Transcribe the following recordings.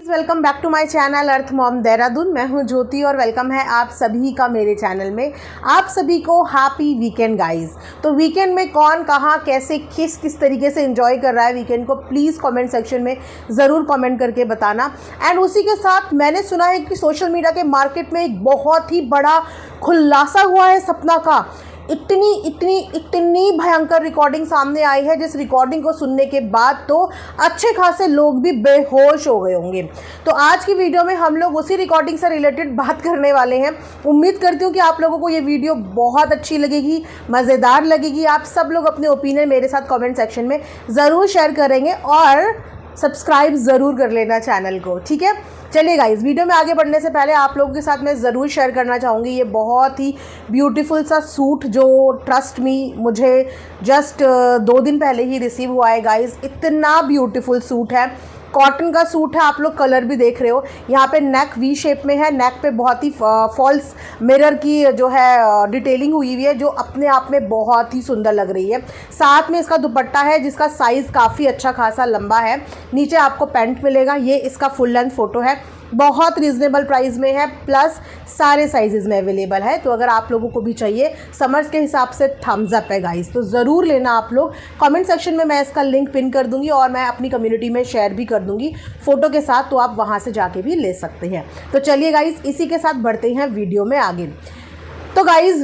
Welcome back to my channel earth mom Dehradun. मैं हूं ज्योति और वेलकम है आप सभी का मेरे चैनल में। आप सभी को हैप्पी वीकेंड गाइस। तो वीकेंड में कौन कहाँ कैसे किस तरीके से एंजॉय कर रहा है वीकेंड को, प्लीज़ कमेंट सेक्शन में ज़रूर कमेंट करके बताना। एंड उसी के साथ मैंने सुना है कि सोशल मीडिया के मार्केट में एक बहुत ही बड़ा खुलासा हुआ है सपना का। इतनी भयंकर रिकॉर्डिंग सामने आई है, जिस रिकॉर्डिंग को सुनने के बाद तो अच्छे खासे लोग भी बेहोश हो गए होंगे। तो आज की वीडियो में हम लोग उसी रिकॉर्डिंग से रिलेटेड बात करने वाले हैं। उम्मीद करती हूँ कि आप लोगों को ये वीडियो बहुत अच्छी लगेगी, मज़ेदार लगेगी। आप सब लोग अपने ओपिनियन मेरे साथ कमेंट सेक्शन में ज़रूर शेयर करेंगे और सब्सक्राइब ज़रूर कर लेना चैनल को, ठीक है। चलिए गाइस, वीडियो में आगे बढ़ने से पहले आप लोगों के साथ मैं ज़रूर शेयर करना चाहूँगी ये बहुत ही ब्यूटीफुल सा सूट जो ट्रस्ट मी मुझे जस्ट 2 दिन पहले ही रिसीव हुआ है गाइस। इतना ब्यूटीफुल सूट है, कॉटन का सूट है। आप लोग कलर भी देख रहे हो, यहाँ पे नेक वी शेप में है। नेक पे बहुत ही फॉल्स मिरर की जो है डिटेलिंग हुई हुई है, जो अपने आप में बहुत ही सुंदर लग रही है। साथ में इसका दुपट्टा है जिसका साइज़ काफ़ी अच्छा खासा लंबा है। नीचे आपको पैंट मिलेगा, ये इसका फुल लेंथ फ़ोटो है। बहुत रीज़नेबल प्राइस में है, प्लस सारे साइजेस में अवेलेबल है। तो अगर आप लोगों को भी चाहिए, समर्स के हिसाब से थम्स अप है गाइस, तो ज़रूर लेना आप लोग। कमेंट सेक्शन में मैं इसका लिंक पिन कर दूंगी और मैं अपनी कम्युनिटी में शेयर भी कर दूंगी फ़ोटो के साथ, तो आप वहाँ से जाके भी ले सकते हैं। तो चलिए गाइस, इसी के साथ बढ़ते हैं वीडियो में आगे। तो गाइस,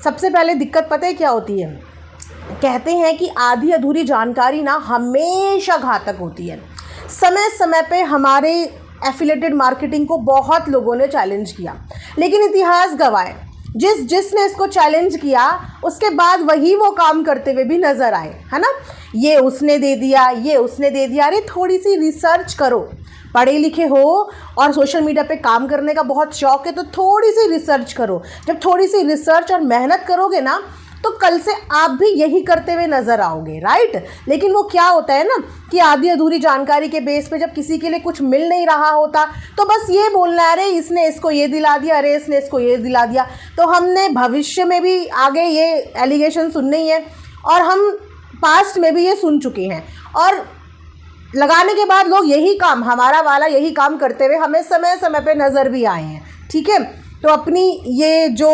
सबसे पहले दिक्कत पता है क्या होती है? कहते हैं कि आधी अधूरी जानकारी ना हमेशा घातक होती है। समय समय पे हमारे एफिलेटेड मार्केटिंग को बहुत लोगों ने चैलेंज किया, लेकिन इतिहास गवाह है जिसने इसको चैलेंज किया उसके बाद वही वो काम करते हुए भी नज़र आए, है ना। ये उसने दे दिया, ये उसने दे दिया। अरे थोड़ी सी रिसर्च करो, पढ़े लिखे हो और सोशल मीडिया पे काम करने का बहुत शौक है तो थोड़ी सी रिसर्च करो। जब थोड़ी सी रिसर्च और मेहनत करोगे ना, तो कल से आप भी यही करते हुए नज़र आओगे, राइट। लेकिन वो क्या होता है ना कि आधी अधूरी जानकारी के बेस पे जब किसी के लिए कुछ मिल नहीं रहा होता तो बस ये बोलना है, अरे इसने इसको ये दिला दिया, अरे इसने इसको ये दिला दिया। तो हमने भविष्य में भी आगे ये एलिगेशन सुनने ही है और हम पास्ट में भी ये सुन चुके हैं, और लगाने के बाद लोग यही काम, हमारा वाला यही काम करते हुए हमें समय समय पे नज़र भी आए हैं, ठीक है। तो अपनी ये जो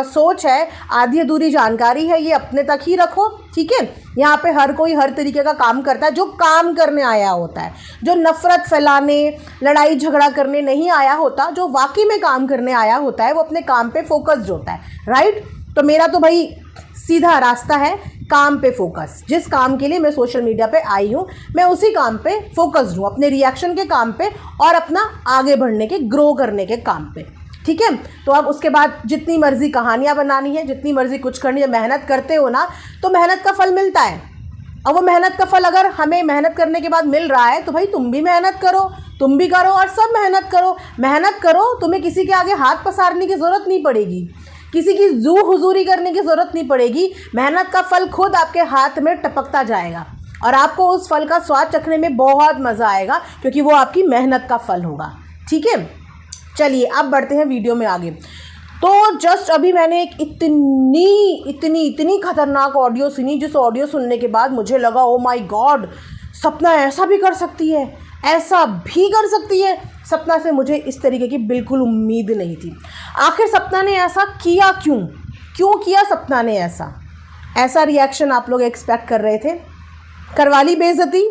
सोच है, आधी अधूरी जानकारी है, ये अपने तक ही रखो, ठीक है। यहाँ पे हर कोई हर तरीके का काम करता है। जो काम करने आया होता है, जो नफ़रत फैलाने, लड़ाई झगड़ा करने नहीं आया होता, जो वाकई में काम करने आया होता है, वो अपने काम पे फोकस्ड होता है, राइट। तो मेरा तो भाई सीधा रास्ता है, काम पे फोकस। जिस काम के लिए मैं सोशल मीडिया पे आई हूँ, मैं उसी काम पे फोकस्ड हूँ, अपने रिएक्शन के काम पे और अपना आगे बढ़ने के, ग्रो करने के काम पे, ठीक है। तो अब उसके बाद जितनी मर्जी कहानियाँ बनानी है, जितनी मर्जी कुछ करनी है, मेहनत करते हो ना तो मेहनत का फल मिलता है। और वो मेहनत का फल अगर हमें मेहनत करने के बाद मिल रहा है तो भाई तुम भी मेहनत करो, तुम भी करो और सब मेहनत करो। मेहनत करो, तुम्हें किसी के आगे हाथ पसारने की ज़रूरत नहीं पड़ेगी, किसी की जू हुजूरी करने की ज़रूरत नहीं पड़ेगी। मेहनत का फल खुद आपके हाथ में टपकता जाएगा और आपको उस फल का स्वाद चखने में बहुत मज़ा आएगा, क्योंकि वो आपकी मेहनत का फल होगा, ठीक है। चलिए अब बढ़ते हैं वीडियो में आगे। तो जस्ट अभी मैंने एक इतनी खतरनाक ऑडियो सुनी, जिस ऑडियो सुनने के बाद मुझे लगा ओ माय गॉड, सपना ऐसा भी कर सकती है, ऐसा भी कर सकती है। सपना से मुझे इस तरीके की बिल्कुल उम्मीद नहीं थी। आखिर सपना ने ऐसा किया क्यों किया सपना ने ऐसा रिएक्शन आप लोग एक्सपेक्ट कर रहे थे? करवा ली बेइज्जती,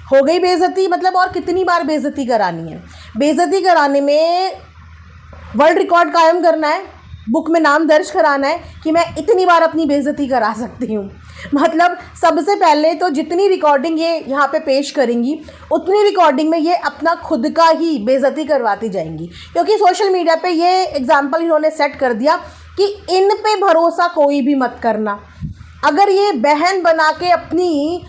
हो गई बेइज्जती, मतलब और कितनी बार बेइज्जती करानी है? बेइज्जती कराने में वर्ल्ड रिकॉर्ड कायम करना है, बुक में नाम दर्ज कराना है कि मैं इतनी बार अपनी बेइज्जती करा सकती हूँ। मतलब सबसे पहले तो जितनी रिकॉर्डिंग ये यहाँ पे पेश करेंगी, उतनी रिकॉर्डिंग में ये अपना खुद का ही बेइज्जती करवाती जाएंगी, क्योंकि सोशल मीडिया पे ये एग्जाम्पल इन्होंने सेट कर दिया कि इन पे भरोसा कोई भी मत करना। अगर ये बहन बना के अपनी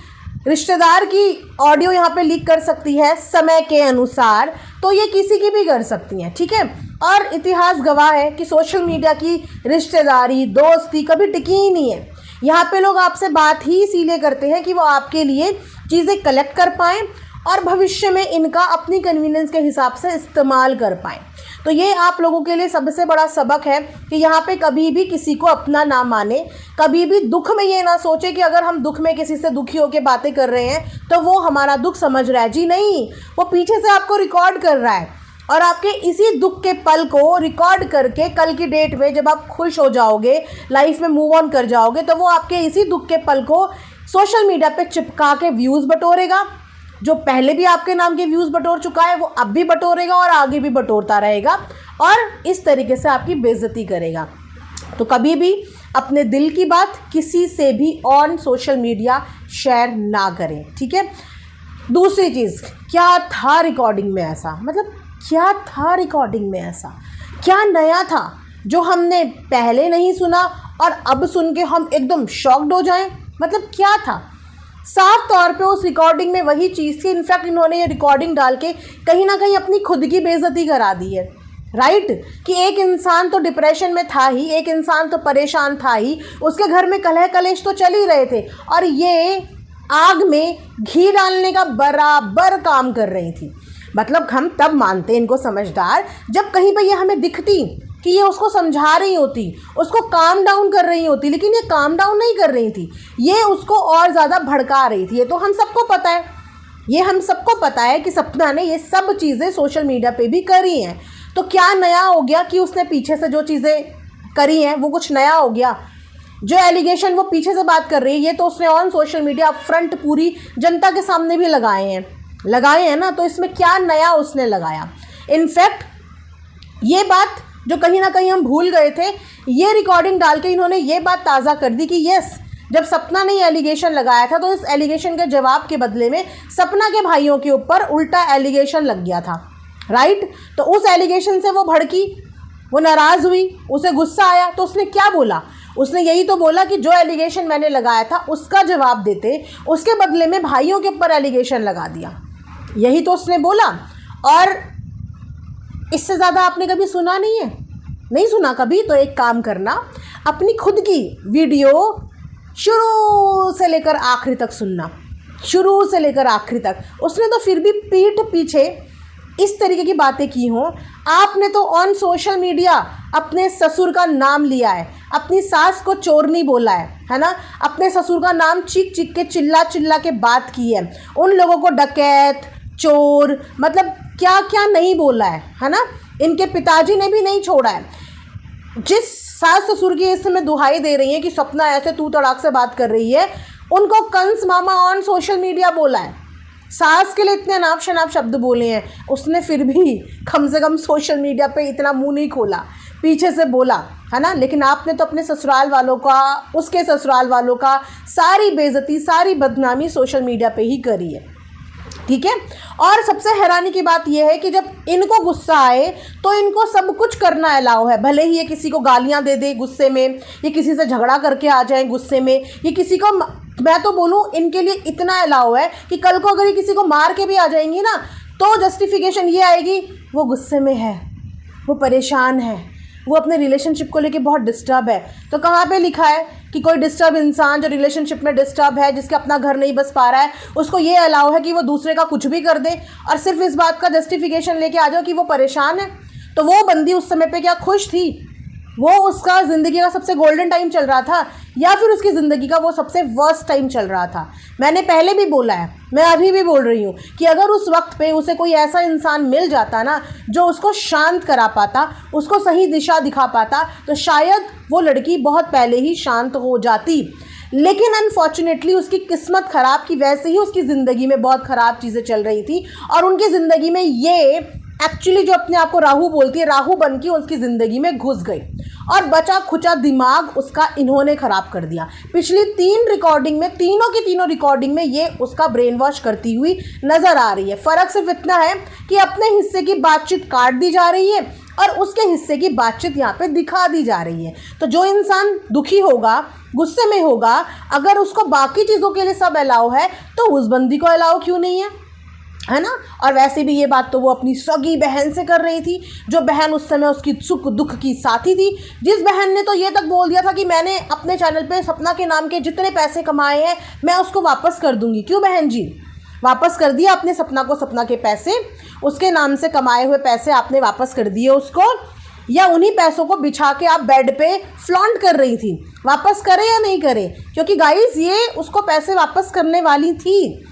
रिश्तेदार की ऑडियो यहाँ पे लीक कर सकती है समय के अनुसार, तो ये किसी की भी कर सकती हैं, ठीक है। और इतिहास गवाह है कि सोशल मीडिया की रिश्तेदारी, दोस्ती कभी टिकी ही नहीं है। यहाँ पे लोग आपसे बात ही इसीलिए करते हैं कि वो आपके लिए चीज़ें कलेक्ट कर पाएँ और भविष्य में इनका अपनी कन्वीनियंस के हिसाब से इस्तेमाल कर पाएँ। तो ये आप लोगों के लिए सबसे बड़ा सबक है कि यहाँ पे कभी भी किसी को अपना ना माने, कभी भी दुख में ये ना सोचे कि अगर हम दुख में किसी से दुखी होकर बातें कर रहे हैं तो वो हमारा दुख समझ रहा है। जी नहीं, वो पीछे से आपको रिकॉर्ड कर रहा है और आपके इसी दुख के पल को रिकॉर्ड करके कल की डेट में जब आप खुश हो जाओगे, लाइफ में मूव ऑन कर जाओगे, तो वो आपके इसी दुख के पल को सोशल मीडिया पे चिपका के व्यूज़ बटोरेगा। जो पहले भी आपके नाम के व्यूज़ बटोर चुका है वो अब भी बटोरेगा और आगे भी बटोरता रहेगा और इस तरीके से आपकी बेइज्जती करेगा। तो कभी भी अपने दिल की बात किसी से भी ऑन सोशल मीडिया शेयर ना करें, ठीक है। दूसरी चीज़, क्या था रिकॉर्डिंग में ऐसा, मतलब क्या था रिकॉर्डिंग में ऐसा, क्या नया था जो हमने पहले नहीं सुना और अब सुन के हम एकदम शॉक्ड हो जाएं, मतलब क्या था। साफ तौर पे उस रिकॉर्डिंग में वही चीज़ थी। इनफैक्ट इन्होंने ये रिकॉर्डिंग डाल के कहीं ना कहीं अपनी खुद की बेइज्जती करा दी है, राइट। कि एक इंसान तो डिप्रेशन में था ही, एक इंसान तो परेशान था ही, उसके घर में कलह कलेश तो चल ही रहे थे और ये आग में घी डालने का बराबर काम कर रही थी। मतलब हम तब मानते इनको समझदार जब कहीं पर ये हमें दिखती कि ये उसको समझा रही होती, उसको काम डाउन कर रही होती, लेकिन ये काम डाउन नहीं कर रही थी, ये उसको और ज़्यादा भड़का रही थी। ये तो हम सबको पता है, ये हम सबको पता है कि सपना ने ये सब चीज़ें सोशल मीडिया पे भी करी हैं। तो क्या नया हो गया कि उसने पीछे से जो चीज़ें करी हैं वो कुछ नया हो गया। जो एलिगेशन वो पीछे से बात कर रही है ये तो उसने ऑन सोशल मीडिया फ्रंट पूरी जनता के सामने भी लगाए हैं ना। तो इसमें क्या नया उसने लगाया। इनफैक्ट ये बात जो कहीं ना कहीं हम भूल गए थे, ये रिकॉर्डिंग डाल के इन्होंने ये बात ताज़ा कर दी कि यस, जब सपना ने एलिगेशन लगाया था तो इस एलिगेशन के जवाब के बदले में सपना के भाइयों के ऊपर उल्टा एलिगेशन लग गया था, राइट। तो उस एलिगेशन से वो भड़की, वो नाराज़ हुई, उसे गुस्सा आया, तो उसने क्या बोला, उसने यही तो बोला कि जो एलिगेशन मैंने लगाया था उसका जवाब देते, उसके बदले में भाइयों के ऊपर एलिगेशन लगा दिया, यही तो उसने बोला। और इससे ज़्यादा आपने कभी सुना नहीं है, नहीं सुना कभी। तो एक काम करना, अपनी खुद की वीडियो शुरू से लेकर आखिरी तक सुनना, शुरू से लेकर आखिरी तक। उसने तो फिर भी पीठ पीछे इस तरीके की बातें की हों। आपने तो ऑन सोशल मीडिया अपने ससुर का नाम लिया है, अपनी सास को चोरनी बोला है ना, अपने ससुर का नाम चीख चीख के चिल्ला चिल्ला के बात की है, उन लोगों को डकैत, चोर, मतलब क्या क्या नहीं बोला है ना। इनके पिताजी ने भी नहीं छोड़ा है। जिस सास ससुर की इस समय दुहाई दे रही है कि सपना ऐसे तू तड़ाक से बात कर रही है, उनको कंस मामा ऑन सोशल मीडिया बोला है। सास के लिए इतने अनाप शनाप शब्द बोले हैं, उसने फिर भी कम से कम सोशल मीडिया पे इतना मुंह नहीं खोला, पीछे से बोला है ना। लेकिन आपने तो अपने ससुराल वालों का, उसके ससुराल वालों का सारी बेइज्जती, सारी बदनामी सोशल मीडिया पे ही करी है, ठीक है। और सबसे हैरानी की बात यह है कि जब इनको गुस्सा आए तो इनको सब कुछ करना अलाउ है। भले ही ये किसी को गालियां दे दे गुस्से में, ये किसी से झगड़ा करके आ जाए गुस्से में, ये किसी को, मैं तो बोलूँ इनके लिए इतना अलाउ है कि कल को अगर ये किसी को मार के भी आ जाएंगी ना तो जस्टिफिकेशन ये आएगी वो गुस्से में है, वो परेशान है, वो अपने रिलेशनशिप को लेके बहुत डिस्टर्ब है। तो कहाँ पे लिखा है कि कोई डिस्टर्ब इंसान जो रिलेशनशिप में डिस्टर्ब है, जिसका अपना घर नहीं बस पा रहा है, उसको ये अलाउ है कि वो दूसरे का कुछ भी कर दे और सिर्फ इस बात का जस्टिफिकेशन लेके आ जाओ कि वो परेशान है। तो वो बंदी उस समय पे क्या खुश थी? वो उसका ज़िंदगी का सबसे गोल्डन टाइम चल रहा था या फिर उसकी ज़िंदगी का वो सबसे वर्स्ट टाइम चल रहा था? मैंने पहले भी बोला है, मैं अभी भी बोल रही हूँ कि अगर उस वक्त पे उसे कोई ऐसा इंसान मिल जाता ना जो उसको शांत करा पाता, उसको सही दिशा दिखा पाता, तो शायद वो लड़की बहुत पहले ही शांत हो जाती। लेकिन अनफॉर्चुनेटली उसकी किस्मत ख़राब की वजह से ही उसकी ज़िंदगी में बहुत ख़राब चीज़ें चल रही थी और उनकी ज़िंदगी में ये एक्चुअली जो अपने आप को राहु बोलती है, राहु बन के उसकी ज़िंदगी में घुस गई और बचा खुचा दिमाग उसका इन्होंने ख़राब कर दिया। पिछली 3 रिकॉर्डिंग में, तीनों की तीनों रिकॉर्डिंग में ये उसका ब्रेन वॉश करती हुई नज़र आ रही है। फ़र्क सिर्फ इतना है कि अपने हिस्से की बातचीत काट दी जा रही है और उसके हिस्से की बातचीत यहाँ पे दिखा दी जा रही है। तो जो इंसान दुखी होगा, गुस्से में होगा, अगर उसको बाकी चीज़ों के लिए सब अलाउ है तो उस बंदी को अलाउ क्यों नहीं है ना। और वैसे भी ये बात तो वो अपनी सगी बहन से कर रही थी, जो बहन उस समय उसकी सुख दुख की साथी थी, जिस बहन ने तो ये तक बोल दिया था कि मैंने अपने चैनल पे सपना के नाम के जितने पैसे कमाए हैं मैं उसको वापस कर दूंगी। क्यों बहन जी? वापस कर दिया अपने सपना को, सपना के पैसे, उसके नाम से कमाए हुए पैसे आपने वापस कर दिए उसको, या उन्हीं पैसों को बिछा के आप बेड पे फ्लॉन्ट कर रही थी? वापस करे या नहीं करे? क्योंकि गाइस ये उसको पैसे वापस करने वाली थी,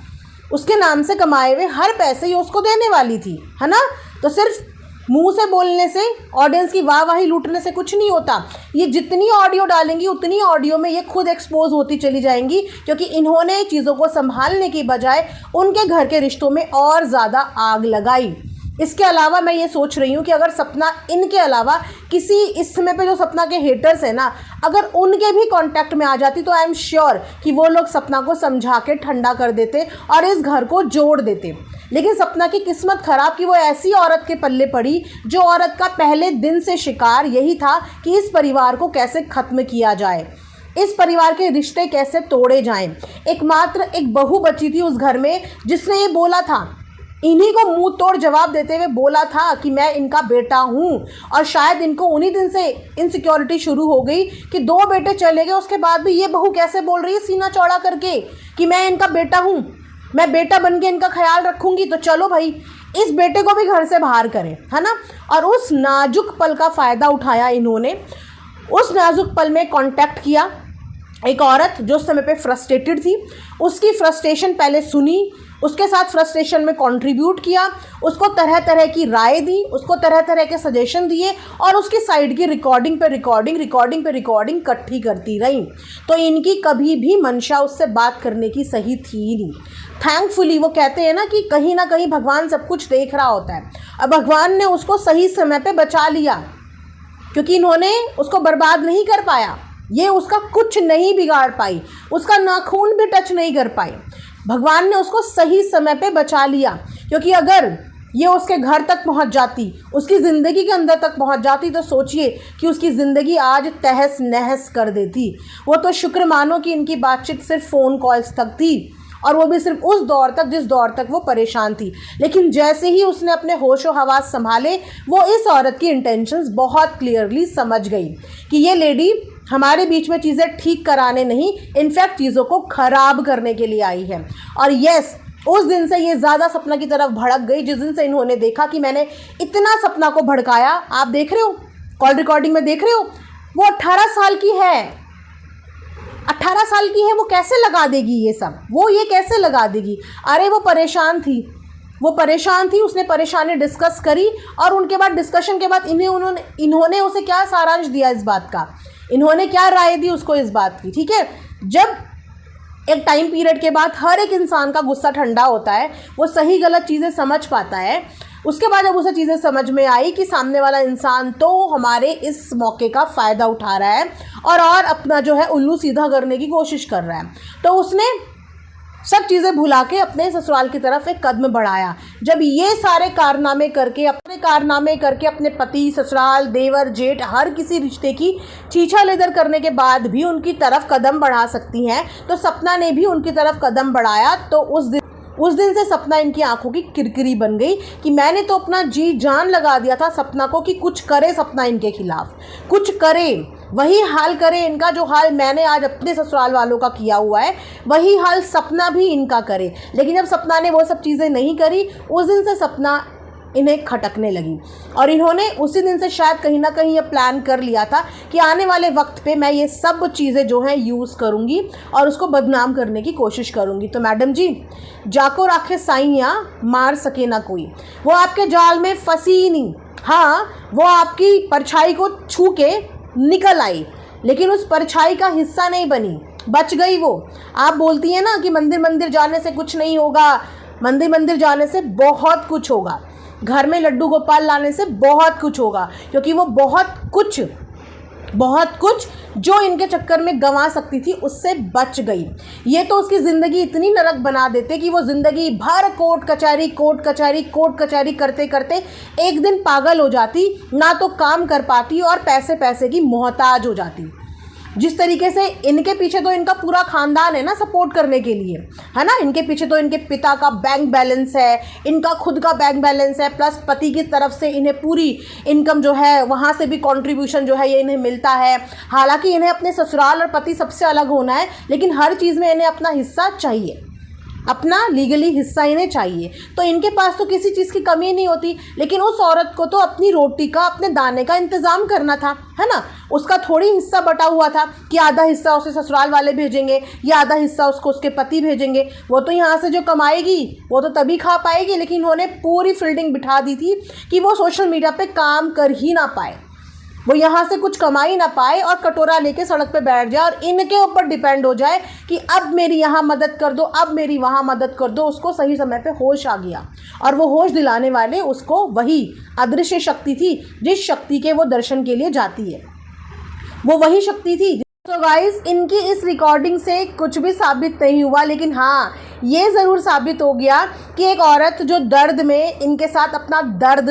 उसके नाम से कमाए हुए हर पैसे ये उसको देने वाली थी, है ना। तो सिर्फ मुंह से बोलने से, ऑडियंस की वाहवाही लूटने से कुछ नहीं होता। ये जितनी ऑडियो डालेंगी उतनी ऑडियो में ये खुद एक्सपोज होती चली जाएंगी, क्योंकि इन्होंने चीज़ों को संभालने की बजाय उनके घर के रिश्तों में और ज़्यादा आग लगाई। इसके अलावा मैं ये सोच रही हूँ कि अगर सपना इनके अलावा किसी इस समय पे जो सपना के हेटर्स हैं ना, अगर उनके भी कांटेक्ट में आ जाती तो आई एम श्योर कि वो लोग सपना को समझा के ठंडा कर देते और इस घर को जोड़ देते। लेकिन सपना की किस्मत ख़राब कि वो ऐसी औरत के पल्ले पड़ी जो औरत का पहले दिन से शिकार यही था कि इस परिवार को कैसे ख़त्म किया जाए, इस परिवार के रिश्ते कैसे तोड़े जाएं। एकमात्र एक बहू बची थी उस घर में जिसने ये बोला था, इन्हीं को मुंह तोड़ जवाब देते हुए बोला था कि मैं इनका बेटा हूँ। और शायद इनको उन्हीं दिन से इनसिक्योरिटी शुरू हो गई कि 2 बेटे चले गए, उसके बाद भी ये बहू कैसे बोल रही है सीना चौड़ा करके कि मैं इनका बेटा हूँ, मैं बेटा बन के इनका ख्याल रखूँगी। तो चलो भाई, इस बेटे को भी घर से बाहर करें, है ना। और उस नाजुक पल का फ़ायदा उठाया इन्होंने। उस नाजुक पल में कॉन्टैक्ट किया एक औरत जो उस समय पे फ्रस्ट्रेटेड थी, उसकी फ्रस्ट्रेशन पहले सुनी, उसके साथ फ्रस्ट्रेशन में कंट्रीब्यूट किया, उसको तरह तरह की राय दी, उसको तरह तरह के सजेशन दिए और उसकी साइड की रिकॉर्डिंग पे रिकॉर्डिंग इकट्ठी करती रही। तो इनकी कभी भी मंशा उससे बात करने की सही थी ही नहीं। थैंकफुली वो कहते हैं ना कि कहीं ना कहीं भगवान सब कुछ देख रहा होता है, अब भगवान ने उसको सही समय पे बचा लिया, क्योंकि इन्होंने उसको बर्बाद नहीं कर पाया, ये उसका कुछ नहीं बिगाड़ पाई, उसका नाखून भी टच नहीं कर पाई। भगवान ने उसको सही समय पे बचा लिया, क्योंकि अगर ये उसके घर तक पहुंच जाती, उसकी ज़िंदगी के अंदर तक पहुंच जाती, तो सोचिए कि उसकी ज़िंदगी आज तहस नहस कर देती। वो तो शुक्र मानो कि इनकी बातचीत सिर्फ फ़ोन कॉल्स तक थी, और वो भी सिर्फ उस दौर तक जिस दौर तक वो परेशान थी। लेकिन जैसे ही उसने अपने होशो हवास संभाले, वो इस औरत की इंटेंशंस बहुत क्लियरली समझ गई कि ये लेडी हमारे बीच में चीज़ें ठीक कराने नहीं, इनफैक्ट चीज़ों को ख़राब करने के लिए आई है। और यस, उस दिन से ये ज़्यादा सपना की तरफ भड़क गई, जिस दिन से इन्होंने देखा कि मैंने इतना सपना को भड़काया। आप देख रहे हो, कॉल रिकॉर्डिंग में देख रहे हो, वो 18 साल की है, 18 साल की है, वो कैसे लगा देगी ये सब, वो ये कैसे लगा देगी? अरे वो परेशान थी, उसने परेशानी डिस्कस करी, और उनके बाद डिस्कशन के बाद इन्होंने उसे क्या सारांश दिया इस बात का, इन्होंने क्या राय दी उसको इस बात की। ठीक है, जब एक टाइम पीरियड के बाद हर एक इंसान का गुस्सा ठंडा होता है, वो सही गलत चीज़ें समझ पाता है, उसके बाद जब उसे चीज़ें समझ में आई कि सामने वाला इंसान तो हमारे इस मौके का फ़ायदा उठा रहा है और अपना जो है उल्लू सीधा करने की कोशिश कर रहा है, तो उसने सब चीज़ें भुला के अपने ससुराल की तरफ एक कदम बढ़ाया। जब ये सारे कारनामे करके अपने पति, ससुराल, देवर, जेठ, हर किसी रिश्ते की छीछा लेदर करने के बाद भी उनकी तरफ कदम बढ़ा सकती हैं, तो सपना ने भी उनकी तरफ कदम बढ़ाया। तो उस दिन से सपना इनकी आंखों की किरकिरी बन गई कि मैंने तो अपना जी जान लगा दिया था सपना को कि कुछ करे सपना इनके खिलाफ, कुछ करे, वही हाल करे इनका जो हाल मैंने आज अपने ससुराल वालों का किया हुआ है, वही हाल सपना भी इनका करे। लेकिन जब सपना ने वो सब चीज़ें नहीं करी, उस दिन से सपना इन्हें खटकने लगी, और इन्होंने उसी दिन से शायद कहीं ना कहीं ये प्लान कर लिया था कि आने वाले वक्त पे मैं ये सब चीज़ें जो हैं यूज़ करूँगी और उसको बदनाम करने की कोशिश करूँगी। तो मैडम जी, जाको राखे साइयाँ मार सके ना कोई, वो आपके जाल में फंसी ही नहीं। हाँ, वो आपकी परछाई को छू के निकल आई, लेकिन उस परछाई का हिस्सा नहीं बनी, बच गई वो। आप बोलती हैं ना कि मंदिर जाने से कुछ नहीं होगा, मंदिर जाने से बहुत कुछ होगा, घर में लड्डू गोपाल लाने से बहुत कुछ होगा, क्योंकि वो बहुत कुछ जो इनके चक्कर में गंवा सकती थी उससे बच गई। ये तो उसकी ज़िंदगी इतनी नरक बना देते कि वो ज़िंदगी भर कोर्ट कचहरी करते करते एक दिन पागल हो जाती, ना तो काम कर पाती और पैसे की मोहताज हो जाती। जिस तरीके से इनके पीछे तो इनका पूरा खानदान है ना सपोर्ट करने के लिए, है ना, इनके पीछे तो इनके पिता का बैंक बैलेंस है, इनका खुद का बैंक बैलेंस है, प्लस पति की तरफ से इन्हें पूरी इनकम जो है वहाँ से भी कंट्रीब्यूशन जो है ये इन्हें मिलता है। हालांकि इन्हें अपने ससुराल और पति सबसे अलग होना है, लेकिन हर चीज़ में इन्हें अपना हिस्सा चाहिए। अपना लीगली हिस्सा इन्हें चाहिए। तो इनके पास तो किसी चीज़ की कमी नहीं होती, लेकिन उस औरत को तो अपनी रोटी का, अपने दाने का इंतज़ाम करना था, है ना। उसका थोड़ी हिस्सा बटा हुआ था कि आधा हिस्सा उसे ससुराल वाले भेजेंगे या आधा हिस्सा उसको उसके पति भेजेंगे। वो तो यहाँ से जो कमाएगी वो तो तभी खा पाएगी, लेकिन इन्होंने पूरी फील्डिंग बिठा दी थी कि वो सोशल मीडिया पे काम कर ही ना पाए, वो यहाँ से कुछ कमा ही ना पाए और कटोरा लेके सड़क पे बैठ जाए और इनके ऊपर डिपेंड हो जाए कि अब मेरी यहाँ मदद कर दो, अब मेरी वहाँ मदद कर दो। उसको सही समय पे होश आ गया और वो होश दिलाने वाले उसको वही अदृश्य शक्ति थी, जिस शक्ति के वो दर्शन के लिए जाती है, वो वही शक्ति थी। तो गाइस, इनकी इस रिकॉर्डिंग से कुछ भी साबित नहीं हुआ, लेकिन हाँ ये ज़रूर साबित हो गया कि एक औरत जो दर्द में इनके साथ अपना दर्द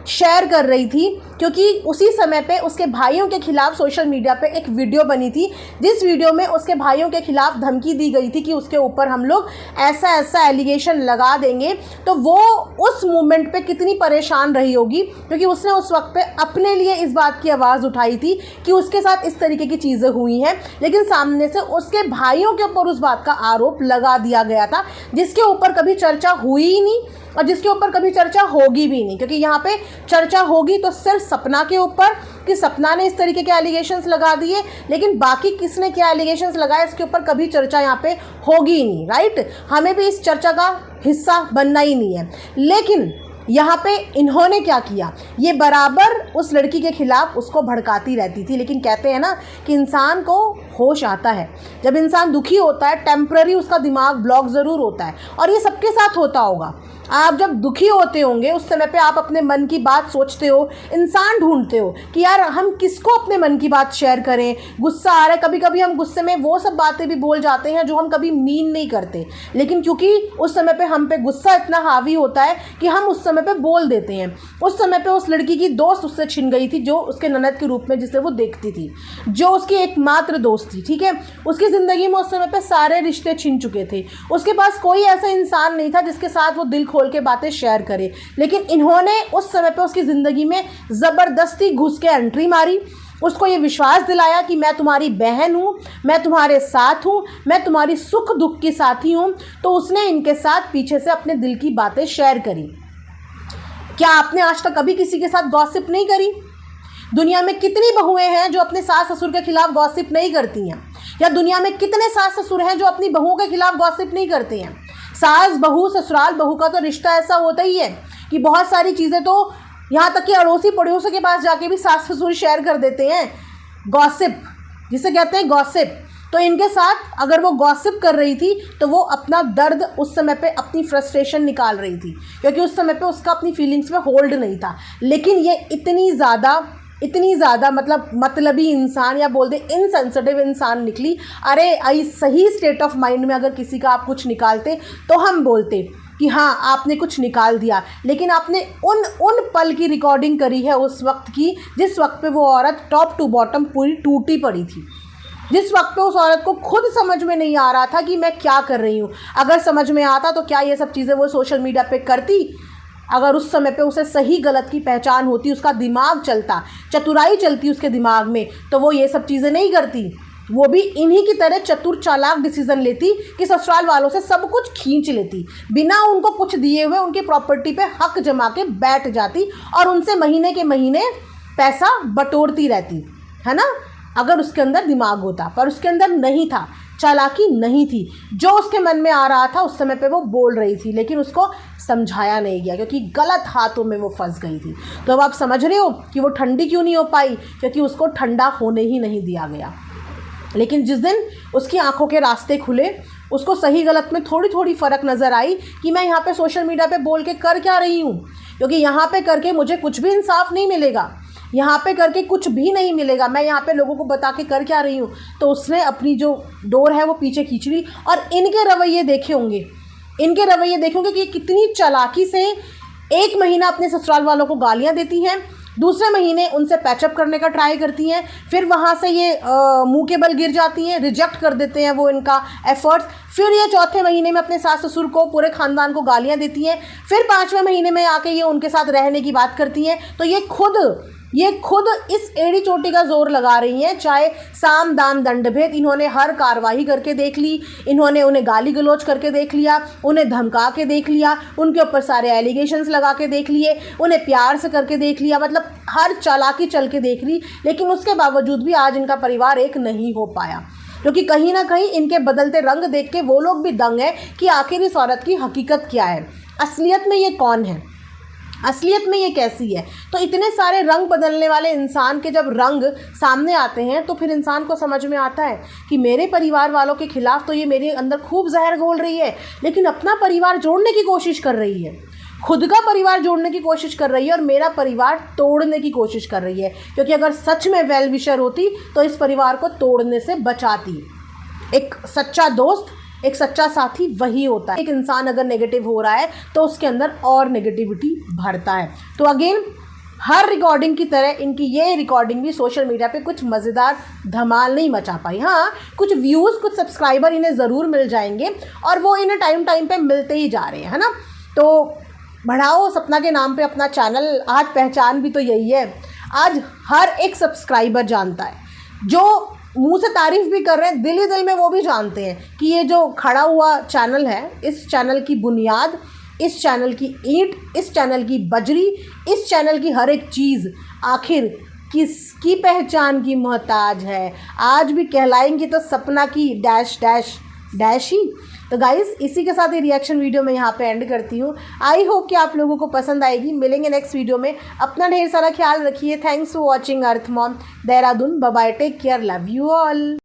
शेयर कर रही थी, क्योंकि उसी समय पे उसके भाइयों के खिलाफ सोशल मीडिया पे एक वीडियो बनी थी, जिस वीडियो में उसके भाइयों के खिलाफ धमकी दी गई थी कि उसके ऊपर हम लोग ऐसा ऐसा एलिगेशन लगा देंगे। तो वो उस मोमेंट पे कितनी परेशान रही होगी, क्योंकि उसने उस वक्त पे अपने लिए इस बात की आवाज़ उठाई थी कि उसके साथ इस तरीके की चीज़ें हुई हैं, लेकिन सामने से उसके भाइयों के ऊपर उस बात का आरोप लगा दिया गया था, जिसके ऊपर कभी चर्चा हुई ही नहीं और जिसके ऊपर कभी चर्चा होगी भी नहीं। क्योंकि यहाँ पे चर्चा होगी तो सिर्फ सपना के ऊपर कि सपना ने इस तरीके के एलिगेशंस लगा दिए, लेकिन बाकी किसने क्या एलिगेशंस लगाए इसके ऊपर कभी चर्चा यहाँ पे होगी ही नहीं, राइट। हमें भी इस चर्चा का हिस्सा बनना ही नहीं है। लेकिन यहाँ पे इन्होंने क्या किया, ये बराबर उस लड़की के खिलाफ उसको भड़काती रहती थी। लेकिन कहते हैं ना कि इंसान को होश आता है जब इंसान दुखी होता है, टेम्पररी उसका दिमाग ब्लॉक ज़रूर होता है, और ये सबके साथ होता होगा। आप जब दुखी होते होंगे उस समय पे आप अपने मन की बात सोचते हो, इंसान ढूंढते हो कि यार हम किसको अपने मन की बात शेयर करें। गुस्सा आ रहा है, कभी कभी हम गुस्से में वो सब बातें भी बोल जाते हैं जो हम कभी मीन नहीं करते, लेकिन क्योंकि उस समय पे हम पे गुस्सा इतना हावी होता है कि हम उस समय पे बोल देते हैं। उस समय पे उस लड़की की दोस्त उससे छिन गई थी, जो उसके ननद के रूप में जिसे वो देखती थी, जो उसकी एकमात्र दोस्त थी, ठीक है। उसकी ज़िंदगी में उस समय पे सारे रिश्ते छिन चुके थे, उसके पास कोई ऐसा इंसान नहीं था जिसके साथ वो दिल खोल के बातें शेयर करे। लेकिन इन्होंने उस समय पे उसकी ज़िंदगी में ज़बरदस्ती घुस के एंट्री मारी, उसको ये विश्वास दिलाया कि मैं तुम्हारी बहन हूँ, मैं तुम्हारे साथ हूँ, मैं तुम्हारी सुख दुख की साथी हूँ। तो उसने इनके साथ पीछे से अपने दिल की बातें शेयर करी। क्या आपने आज तक कभी किसी के साथ गॉसिप नहीं करी? दुनिया में कितनी बहुएं हैं जो अपने सास ससुर के खिलाफ गॉसिप नहीं करती हैं? या दुनिया में कितने सास ससुर हैं जो अपनी बहुओं के खिलाफ गॉसिप नहीं करते हैं? सास बहू ससुराल बहू का तो रिश्ता ऐसा होता ही है कि बहुत सारी चीज़ें तो यहाँ तक कि अड़ोसी पड़ोसी के पास जाके भी सास ससुर शेयर कर देते हैं। गॉसिप जिसे कहते हैं गॉसिप। तो इनके साथ अगर वो गॉसिप कर रही थी तो वो अपना दर्द उस समय पे, अपनी फ्रस्ट्रेशन निकाल रही थी, क्योंकि उस समय पे उसका अपनी फीलिंग्स में होल्ड नहीं था। लेकिन ये इतनी ज़्यादा मतलबी इंसान, या बोल दे इनसेंसिटिव इंसान निकली। अरे सही स्टेट ऑफ माइंड में अगर किसी का आप कुछ निकालते तो हम बोलते कि हाँ आपने कुछ निकाल दिया, लेकिन आपने उन पल की रिकॉर्डिंग करी है उस वक्त की, जिस वक्त पे वो औरत टॉप टू बॉटम पूरी टूटी पड़ी थी, जिस वक्त पे उस औरत को खुद समझ में नहीं आ रहा था कि मैं क्या कर रही हूँ। अगर समझ में आता तो क्या ये सब चीज़ें वो सोशल मीडिया पे करती? अगर उस समय पे उसे सही गलत की पहचान होती, उसका दिमाग चलता, चतुराई चलती उसके दिमाग में, तो वो ये सब चीज़ें नहीं करती। वो भी इन्हीं की तरह चतुर चालाक डिसीजन लेती कि ससुराल वालों से सब कुछ खींच लेती, बिना उनको कुछ दिए हुए उनकी प्रॉपर्टी पे हक जमा के बैठ जाती और उनसे महीने के महीने पैसा बटोरती रहती, है ना, अगर उसके अंदर दिमाग होता। पर उसके अंदर नहीं था, चालाकी नहीं थी। जो उसके मन में आ रहा था उस समय पे वो बोल रही थी, लेकिन उसको समझाया नहीं गया क्योंकि गलत हाथों में वो फंस गई थी। तो अब आप समझ रहे हो कि वो ठंडी क्यों नहीं हो पाई, क्योंकि उसको ठंडा होने ही नहीं दिया गया। लेकिन जिस दिन उसकी आंखों के रास्ते खुले, उसको सही गलत में थोड़ी थोड़ी फ़र्क नज़र आई कि मैं यहाँ पे सोशल मीडिया पे बोल के कर क्या रही हूँ, क्योंकि यहाँ पे करके मुझे कुछ भी इंसाफ नहीं मिलेगा, यहाँ पे करके कुछ भी नहीं मिलेगा, मैं यहाँ पे लोगों को बता के कर क्या रही हूँ। तो उसने अपनी जो डोर है वो पीछे खींच ली। और इनके रवैये देखे होंगे कि कितनी चालाकी से एक महीना अपने ससुराल वालों को गालियाँ देती हैं, दूसरे महीने उनसे पैचअप करने का ट्राई करती हैं, फिर वहाँ से ये मुंह के बल गिर जाती हैं, रिजेक्ट कर देते हैं वो इनका एफर्ट्स। फिर ये चौथे महीने में अपने सास ससुर को, पूरे ख़ानदान को गालियाँ देती हैं, फिर 5वें महीने में आके ये उनके साथ रहने की बात करती हैं। तो ये खुद ये खुद इस एड़ी चोटी का जोर लगा रही हैं, चाहे साम दाम दंड भेद। इन्होंने हर कार्रवाई करके देख ली, इन्होंने उन्हें गाली गलौज करके देख लिया, उन्हें धमका के देख लिया, उनके ऊपर सारे एलिगेशंस लगा के देख लिए, उन्हें प्यार से करके देख लिया, मतलब हर चालाकी चल के देख ली। लेकिन उसके बावजूद भी आज इनका परिवार एक नहीं हो पाया, क्योंकि कहीं ना कहीं इनके बदलते रंग देख के वो लोग भी दंग हैं कि आखिर इस औरत की हकीकत क्या है, असलियत में ये कौन है, असलियत में ये कैसी है। तो इतने सारे रंग बदलने वाले इंसान के जब रंग सामने आते हैं तो फिर इंसान को समझ में आता है कि मेरे परिवार वालों के खिलाफ तो ये मेरे अंदर खूब जहर घोल रही है, लेकिन अपना परिवार जोड़ने की कोशिश कर रही है, खुद का परिवार जोड़ने की कोशिश कर रही है और मेरा परिवार तोड़ने की कोशिश कर रही है। क्योंकि अगर सच में वेल विशर होती तो इस परिवार को तोड़ने से बचाती। एक सच्चा दोस्त, एक सच्चा साथी वही होता है। एक इंसान अगर नेगेटिव हो रहा है तो उसके अंदर और नेगेटिविटी भरता है। तो अगेन हर रिकॉर्डिंग की तरह इनकी ये रिकॉर्डिंग भी सोशल मीडिया पे कुछ मज़ेदार धमाल नहीं मचा पाई। हाँ, कुछ व्यूज़, कुछ सब्सक्राइबर इन्हें ज़रूर मिल जाएंगे और वो इन्हें टाइम टाइम पे मिलते ही जा रहे हैं, है ना। तो बढ़ाओ सपना के नाम पे अपना चैनल। आज पहचान भी तो यही है, आज हर एक सब्सक्राइबर जानता है, जो मुंह से तारीफ भी कर रहे हैं, दिल ही दिल में वो भी जानते हैं कि ये जो खड़ा हुआ चैनल है, इस चैनल की बुनियाद, इस चैनल की ईंट, इस चैनल की बजरी, इस चैनल की हर एक चीज़ आखिर किसकी पहचान की मोहताज है। आज भी कहलाएंगी तो सपना की डैश डैश डैश ही। तो गाइस, इसी के साथ ये रिएक्शन वीडियो मैं यहाँ पे एंड करती हूँ। आई होप कि आप लोगों को पसंद आएगी। मिलेंगे नेक्स्ट वीडियो में। अपना ढेर सारा ख्याल रखिए। Thanks for watching earth mom Dehradun. Bye bye, take care, love you all.